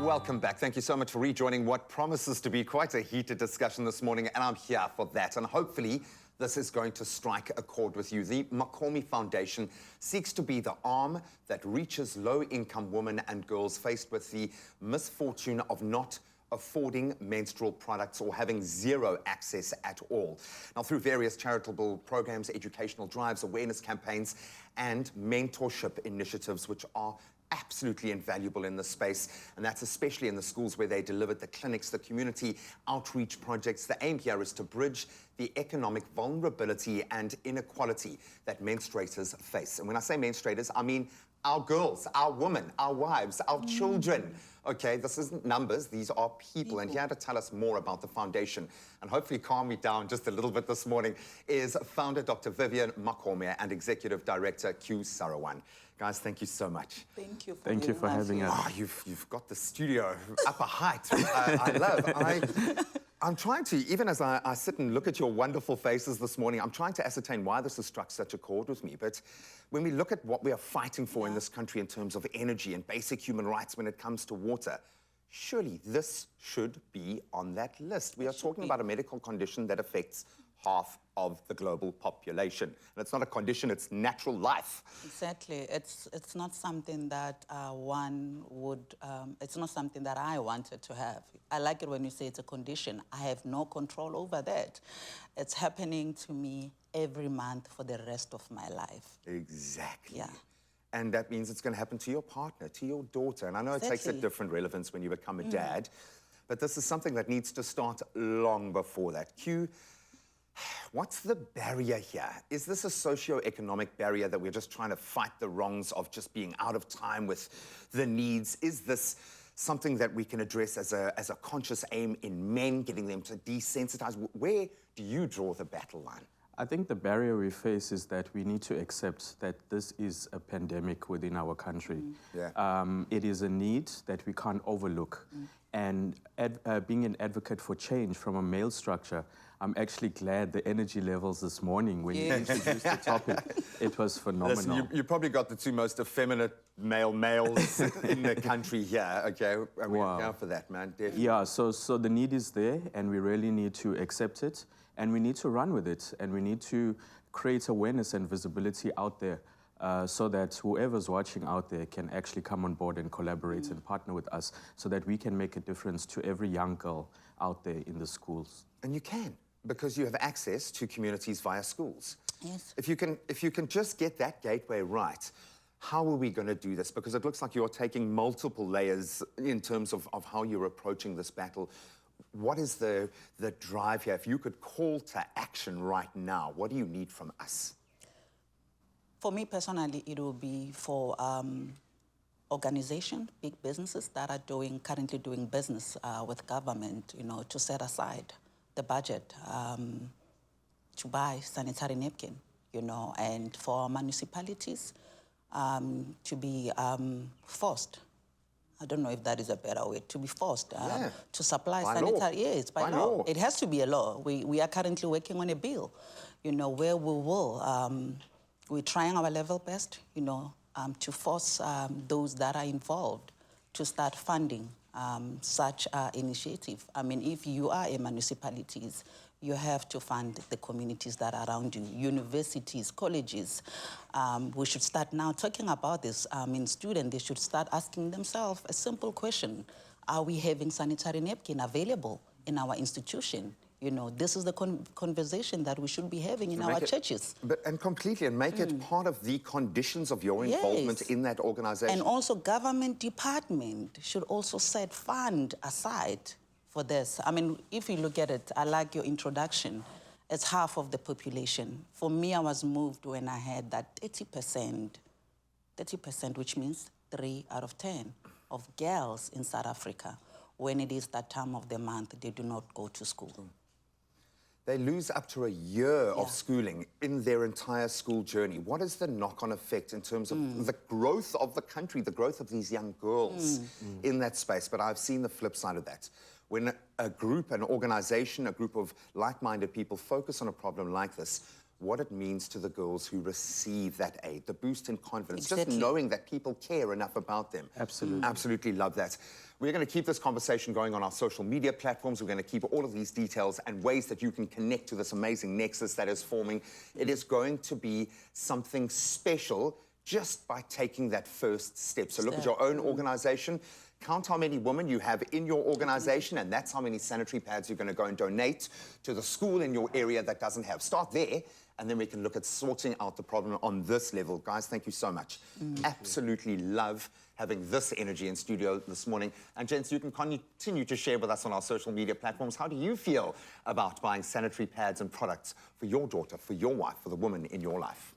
Welcome back. Thank you so much for rejoining what promises to be quite a heated discussion this morning, and I'm here for that. And hopefully, this is going to strike a chord with you. The Mokome Foundation seeks to be the arm that reaches low-income women and girls faced with the misfortune of not affording menstrual products or having zero access at all. Now, through various charitable programs, educational drives, awareness campaigns, and mentorship initiatives, which are absolutely invaluable in this space, and that's especially in the schools where they delivered the clinics, the community outreach projects. The aim here is to bridge the economic vulnerability and inequality that menstruators face. And when I say menstruators, I mean our girls, our women, our wives, our children. Okay, this isn't numbers, these are people. And here to tell us more about the foundation and hopefully calm me down just a little bit this morning is founder Dr. Vivian Mokome and Executive Director Q Sarawan. Guys, thank you so much. Thank you for Thank you for having us. Oh, you've got the studio up a height. I'm trying to, even as I sit and look at your wonderful faces this morning, I'm trying to ascertain why this has struck such a chord with me. But when we look at what we are fighting for in this country in terms of energy and basic human rights when it comes to water, surely this should be on that list. We are talking about a medical condition that affects half of the global population. And it's not a condition, it's natural life. Exactly. It's not something that one would, it's not something that I wanted to have. I like it when you say it's a condition. I have no control over that. It's happening to me every month for the rest of my life. Exactly. Yeah. And that means it's going to happen to your partner, to your daughter. And I know it takes a different relevance when you become a dad, but this is something that needs to start long before that. Q, what's the barrier here? Is this a socio-economic barrier that we're just trying to fight the wrongs of just being out of time with the needs? Is this something that we can address as a conscious aim in men, getting them to desensitize? Where do you draw the battle line? I think the barrier we face is that we need to accept that this is a pandemic within our country. It is a need that we can't overlook. And being an advocate for change from a male structure, I'm actually glad the energy levels this morning when you introduced the topic, it was phenomenal. Listen, you probably got the two most effeminate males in the country here, okay? I mean, wow. For that, man, definitely. Yeah, so the need is there, and we really need to accept it, and we need to run with it, and we need to create awareness and visibility out there so that whoever's watching out there can actually come on board and collaborate and partner with us so that we can make a difference to every young girl out there in the schools. And you can, because you have access to communities via schools. Yes. If you can just get that gateway right, how are we going to do this? Because it looks like you're taking multiple layers in terms of how you're approaching this battle. What is the drive here? If you could call to action right now, what do you need from us? For me personally, it will be for organizations, big businesses that are currently doing business with government, you know, to set aside the budget to buy sanitary napkin, you know, and for municipalities to be forced. I don't know if that is a better way, to be forced to supply sanitary. Yes, by law. It has to be a law. We are currently working on a bill, you know, where we will, we're trying our level best, you know, to force those that are involved to start funding such initiative. I mean, if you are a municipality, you have to fund the communities that are around you, universities, colleges. We should start now talking about this. In students, they should start asking themselves a simple question. Are we having sanitary napkin available in our institution? You know, this is the conversation that we should be having in our churches. And completely, and make it part of the conditions of your involvement in that organization. And also government department should also set fund aside for this. I mean, if you look at it, I like your introduction. It's half of the population. For me, I was moved when I had that 30%, which means 3 out of 10 of girls in South Africa, when it is that time of the month, they do not go to school. They lose up to a year of schooling in their entire school journey. What is the knock-on effect in terms of the growth of the country, the growth of these young girls in that space? But I've seen the flip side of that. When a group, an organization, a group of like-minded people focus on a problem like this, what it means to the girls who receive that aid, the boost in confidence, Exactly. just knowing that people care enough about them. Absolutely. Absolutely love that. We're going to keep this conversation going on our social media platforms. We're going to keep all of these details and ways that you can connect to this amazing nexus that is forming. It is going to be something special just by taking that first step. So look at your own organization. Count how many women you have in your organization, and that's how many sanitary pads you're going to go and donate to the school in your area that doesn't have. Start there, and then we can look at sorting out the problem on this level. Guys, thank you so much. Absolutely love having this energy in studio this morning. And gents, you can continue to share with us on our social media platforms. How do you feel about buying sanitary pads and products for your daughter, for your wife, for the woman in your life?